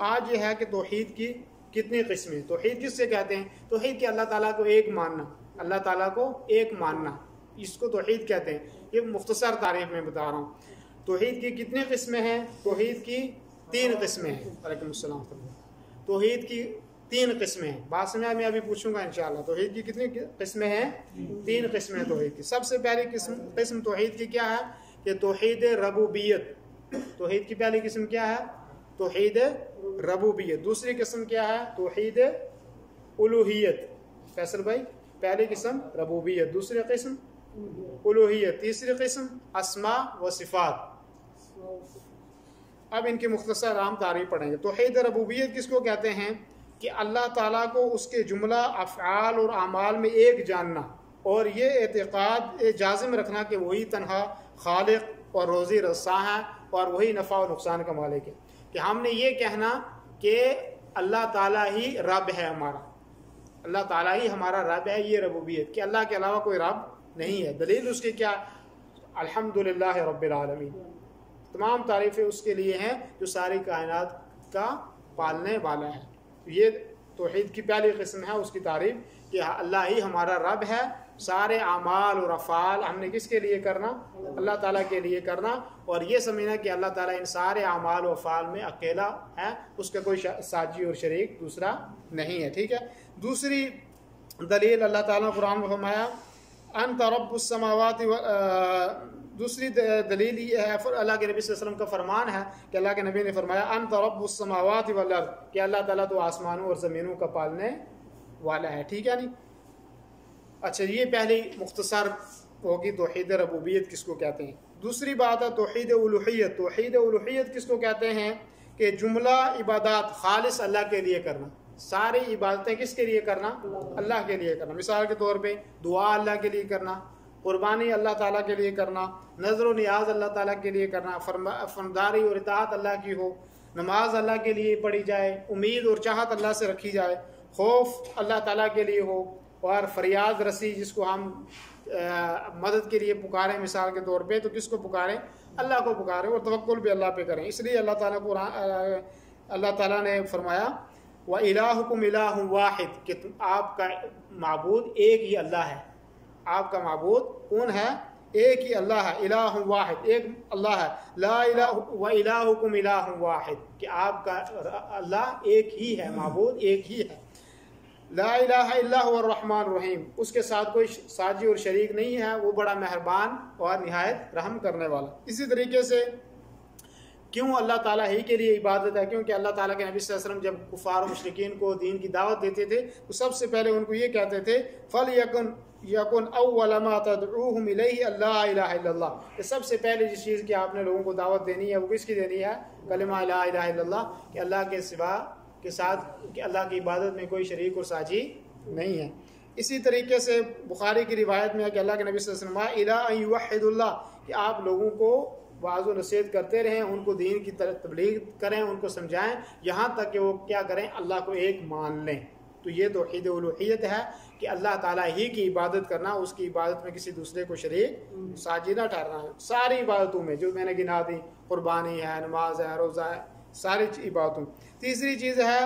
آج یہ ہے کہ توحید کی کتنی قسمیں. توحید کس سے کہتے ہیں؟ توحید کہ اللہ تعالیٰ کو ایک ماننا، اللہ تعالیٰ کو ایک ماننا، اس کو توحید کہتے ہیں. یہ مختصر تعریف میں بتا رہا ہوں. توحید کی کتنی قسمیں ہیں؟ توحید کی 3 قسمیں ہیں. وعلیکم السلام. توحید کی 3 قسمیں ہیں. بات سمجھا؟ میں ابھی پوچھوں گا انشاءاللہ. توحید کی کتنی قسمیں ہیں؟ 3 قسمیں ہیں توحید کی. سب سے پہلی قسم توحید کی کیا ہے؟ کہ توحید ربوبیت. توحید کی پہلی قسم کیا ہے؟ توحید ربوبیت. دوسری قسم کیا ہے؟ توحید الوہیت. فیصل بھائی، پہلی قسم ربوبیت، دوسری قسم الوہیت، تیسری قسم اسماء و صفات. اب ان کی مختصر عام تعریف پڑھیں گے. توحید ربوبیت کس کو کہتے ہیں؟ کہ اللہ تعالیٰ کو اس کے جملہ افعال اور اعمال میں ایک جاننا، اور یہ اعتقاد جازم رکھنا کہ وہی تنہا خالق اور روزی رساں ہے اور وہی نفع و نقصان کا مالک ہے. کہ ہم نے یہ کہنا کہ اللہ تعالیٰ ہی رب ہے ہمارا، اللہ تعالیٰ ہی ہمارا رب ہے. یہ ربوبیت کہ اللہ کے علاوہ کوئی رب نہیں ہے. دلیل اس کی کیا؟ الحمدللہ رب العالمین. تمام تعریفیں اس کے لیے ہیں جو ساری کائنات کا پالنے والا ہے. یہ توحید کی پہلی قسم ہے، اس کی تعریف کہ اللہ ہی ہمارا رب ہے. سارے اعمال اور افعال ہم نے کس کے لیے کرنا؟ اللہ تعالیٰ کے لیے کرنا. اور یہ سمجھنا کہ اللہ تعالیٰ ان سارے اعمال و افعال میں اکیلا ہے، اس کا کوئی ساجی اور شریک دوسرا نہیں ہے. ٹھیک ہے. دوسری دلیل اللہ تعالیٰ نے قرآن میں فرمایا انت رب السماوات. دوسری دلیل یہ ہے، اللہ کے نبی صلی اللہ علیہ وسلم کا فرمان ہے کہ اللہ کے نبی نے فرمایا انت رب السماوات والارض، کہ اللہ تعالیٰ تو آسمانوں اور زمینوں کا پالنے والا ہے. ٹھیک ہے نہیں؟ اچھا، یہ پہلی مختصر ہوگی توحید ربوبیت کس کو کہتے ہیں. دوسری بات ہے توحید الوہیت. توحید الوہیت کس کو کہتے ہیں؟ کہ جملہ عبادات خالص اللہ کے لیے کرنا. ساری عبادتیں کس کے لیے کرنا؟ اللہ کے لیے کرنا. مثال کے طور پہ دعا اللہ کے لیے کرنا، قربانی اللہ تعالیٰ کے لیے کرنا، نظر و نیاز اللہ تعالیٰ کے لیے کرنا، فرمانداری اور اطاعت اللہ کی ہو، نماز اللہ کے لیے پڑھی جائے، امید اور چاہت اللہ سے رکھی جائے، خوف اللہ تعالیٰ کے لیے ہو، اور فریاد رسی جس کو ہم مدد کے لیے پکاریں مثال کے طور پہ، تو کس کو پکاریں؟ اللہ کو پکاریں، اور توکل بھی اللہ پہ کریں. اس لیے اللہ تعالیٰ نے فرمایا وَإِلَٰهُكُمْ إِلَٰهٌ وَاحِدٌ، کہ آپ کا معبود ایک ہی اللہ ہے. آپ کا معبود کون ہے؟ ایک ہی اللہ ہے. الہ واحد، ایک اللہ ہے. لا الہ وَإِلَٰهُكُمْ إِلَٰهٌ وَاحِدٌ، کہ آپ کا اللہ ایک ہی ہے، معبود ایک ہی ہے. لا الہ الا هو الرحمن الرحیم، اس کے ساتھ کوئی ساجی اور شریک نہیں ہے، وہ بڑا مہربان اور نہایت رحم کرنے والا. اسی طریقے سے کیوں اللہ تعالیٰ ہی کے لیے عبادت ہے؟ کیونکہ اللہ تعالیٰ کے نبی صلی اللہ علیہ وسلم جب کفار و مشرکین کو دین کی دعوت دیتے تھے تو سب سے پہلے ان کو یہ کہتے تھے فَلْيَكُنْ أَوَّلَ مَا تَدْعُوهُمْ إِلَيْهِ اللَّهَ إِلَهَ إِلَّا اللَّهُ، کہ سب سے پہلے جس چیز کی آپ نے لوگوں کو دعوت دینی ہے وہ کس کی دینی ہے؟ کلمہ لا الہ الا اللہ، کہ اللہ کے سوا کے ساتھ کہ اللہ کی عبادت میں کوئی شریک اور ساجی نہیں ہے. اسی طریقے سے بخاری کی روایت میں ہے کہ اللہ کے نبی صلی اللہ علیہ وسلم اِلَىٰ أَن يُوَحِّدُ اللَّهُ، کہ آپ لوگوں کو وعظ و نصیحت کرتے رہیں، ان کو دین کی تبلیغ کریں، ان کو سمجھائیں، یہاں تک کہ وہ کیا کریں؟ اللہ کو ایک مان لیں. تو یہ توحید الوہیت ہے کہ اللہ تعالیٰ ہی کی عبادت کرنا، اس کی عبادت میں کسی دوسرے کو شریک ساجی نہ ٹھہرنا ہے. ساری عبادتوں میں جو میں نے گنا دی، قربانی ہے، نماز ہے، روزہ ہے، ساری عبادتوں. تیسری چیز ہے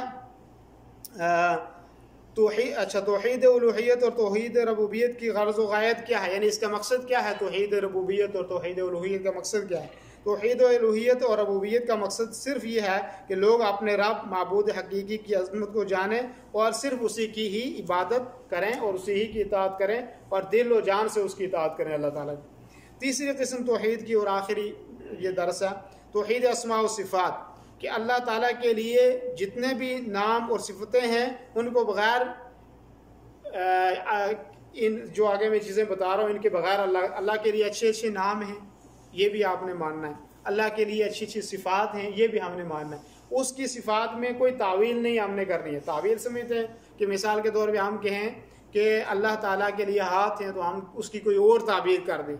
توحید الوہیت اور توحید ربوبیت کی غرض و غایت کیا ہے، یعنی اس کا مقصد کیا ہے؟ توحید ربوبیت اور توحید الوہیت کا مقصد کیا ہے؟ توحید الوہیت اور ربوبیت کا مقصد صرف یہ ہے کہ لوگ اپنے رب معبود حقیقی کی عظمت کو جانیں اور صرف اسی کی ہی عبادت کریں اور اسی ہی کی اطاعت کریں اور دل و جان سے اس کی اطاعت کریں اللہ تعالیٰ کی. تیسری قسم توحید کی اور آخری یہ درس ہے توحید اسماء و صفات، کہ اللہ تعالیٰ کے لیے جتنے بھی نام اور صفتیں ہیں ان کو بغیر ان جو آگے میں چیزیں بتا رہا ہوں ان کے بغیر اللہ کے لیے اچھے اچھے نام ہیں، یہ بھی آپ نے ماننا ہے. اللہ کے لیے اچھی اچھی صفات ہیں، یہ بھی ہم نے ماننا ہے. اس کی صفات میں کوئی تعویل نہیں ہم نے کرنی ہے. تعویل سمجھتے ہیں کہ مثال کے طور پہ ہم کہیں کہ اللہ تعالیٰ کے لیے ہاتھ ہیں تو ہم اس کی کوئی اور تعبیر کر دیں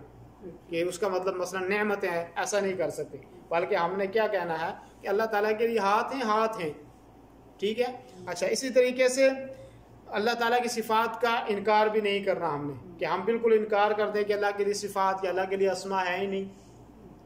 کہ اس کا مطلب مثلا نعمت ہے، ایسا نہیں کر سکتے. بلکہ ہم نے کیا کہنا ہے کہ اللہ تعالیٰ کے لیے ہاتھ ہیں. ٹھیک ہے. اچھا، اسی طریقے سے اللہ تعالیٰ کی صفات کا انکار بھی نہیں کرنا ہم نے، کہ ہم بالکل انکار کر دیں کہ اللہ کے لیے صفات یا اللہ کے لیے اسماء ہے ہی نہیں،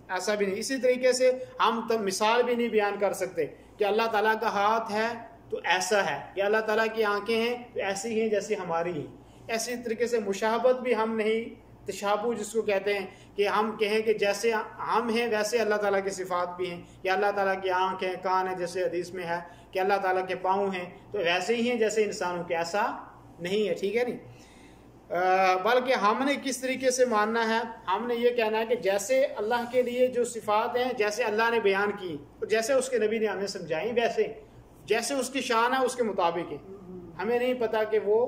ایسا بھی نہیں. اسی طریقے سے ہم مثال بھی نہیں بیان کر سکتے کہ کہ اللہ تعالیٰ کا ہاتھ ہے تو ایسا ہے، یا اللہ تعالیٰ کی آنکھیں ہیں تو ایسی ہیں جیسی ہماری ہیں. ایسی طریقے سے مشابہت بھی ہم نہیں، تشابہ جس کو کہتے ہیں کہ ہم کہیں کہ جیسے ہم ہیں ویسے اللہ تعالیٰ کی صفات بھی ہیں، یا اللہ تعالیٰ کی آنکھ ہیں، کان ہیں، جیسے حدیث میں ہے کہ اللہ تعالیٰ کے پاؤں ہیں تو ویسے ہی ہیں جیسے انسانوں کے. ایسا نہیں ہے، ٹھیک ہے نہیں. بلکہ ہم نے کس طریقے سے ماننا ہے، ہم نے یہ کہنا ہے کہ جیسے اللہ کے لیے جو صفات ہیں جیسے اللہ نے بیان کی، جیسے اس کے نبی نے ہمیں سمجھائیں، ویسے جیسے اس کی شان ہے اس کے مطابق ہے. ہمیں نہیں پتا کہ وہ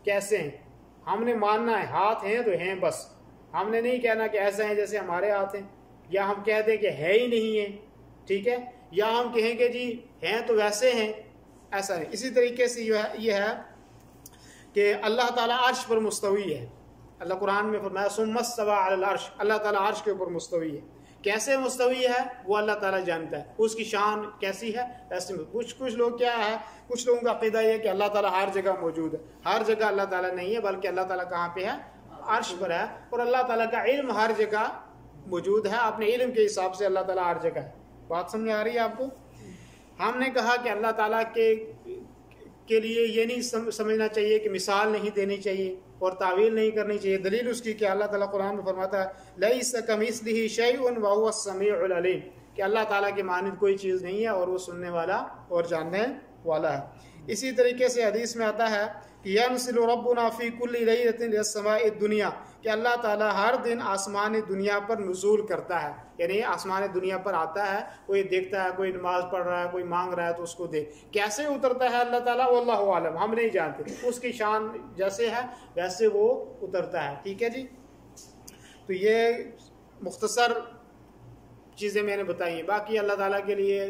کیسے ہیں، ہم نے ماننا ہے ہاتھ ہیں تو ہیں بس. ہم نے نہیں کہنا کہ ایسا ہیں جیسے ہمارے ہاتھ ہیں، یا ہم کہہ دیں کہ ہے ہی نہیں ہے، ٹھیک ہے، یا ہم کہیں کہ جی ہیں تو ویسے ہیں، ایسا نہیں. اسی طریقے سے یہ ہے کہ اللہ تعالیٰ عرش پر مستوی ہے. اللہ قرآن میں فرمایا ثم استوى علی العرش، اللہ تعالیٰ عرش کے اوپر مستوی ہے. کیسے مستوی ہے وہ اللہ تعالیٰ جانتا ہے، اس کی شان کیسی ہے ایسے میں. کچھ لوگ کیا ہے، کچھ لوگوں کا عقیدہ یہ ہے کہ اللہ تعالیٰ ہر جگہ موجود ہے. ہر جگہ اللہ تعالیٰ نہیں ہے، بلکہ اللہ تعالیٰ کہاں پہ ہے، عرش پر ہے. اور اللہ تعالیٰ کا علم ہر جگہ موجود ہے، اپنے علم کے حساب سے اللہ تعالیٰ ہر جگہ ہے. بات سمجھ آ رہی ہے آپ کو؟ ہم نے کہا کہ اللہ تعالیٰ کے لیے یہ نہیں سمجھنا چاہیے کہ مثال نہیں دینی چاہیے اور تعویل نہیں کرنی چاہیے. دلیل اس کی کہ اللہ تعالیٰ قرآن میں فرماتا ہے لیس کمثلہ شیء وہو السمیع العلیم، کہ اللہ تعالیٰ کے مانند کوئی چیز نہیں ہے اور وہ سننے والا اور جاننے والا ہے. اسی طریقے سے حدیث میں آتا ہے کہ ینزل ربنا فی کل لیلۃ الی السماء الدنیا، کہ اللہ تعالیٰ ہر دن آسمان دنیا پر نزول کرتا ہے، یعنی آسمان دنیا پر آتا ہے، کوئی دیکھتا ہے، کوئی نماز پڑھ رہا ہے، کوئی مانگ رہا ہے تو اس کو دیکھ. کیسے اترتا ہے اللہ تعالیٰ واللہ عالم، ہم نہیں جانتے. اس کی شان جیسے ہے ویسے وہ اترتا ہے. ٹھیک ہے جی. تو یہ مختصر چیزیں میں نے بتائی ہیں. باقی اللہ تعالیٰ کے لیے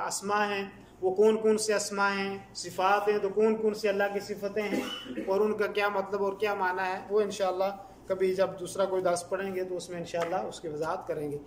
اسماء ہیں، وہ کون سے اسماء ہیں، صفات ہیں تو کون سے اللہ کی صفتیں ہیں اور ان کا کیا مطلب اور کیا معنی ہے، وہ انشاءاللہ کبھی جب دوسرا کوئی درس پڑھیں گے تو اس میں انشاءاللہ اس کی وضاحت کریں گے.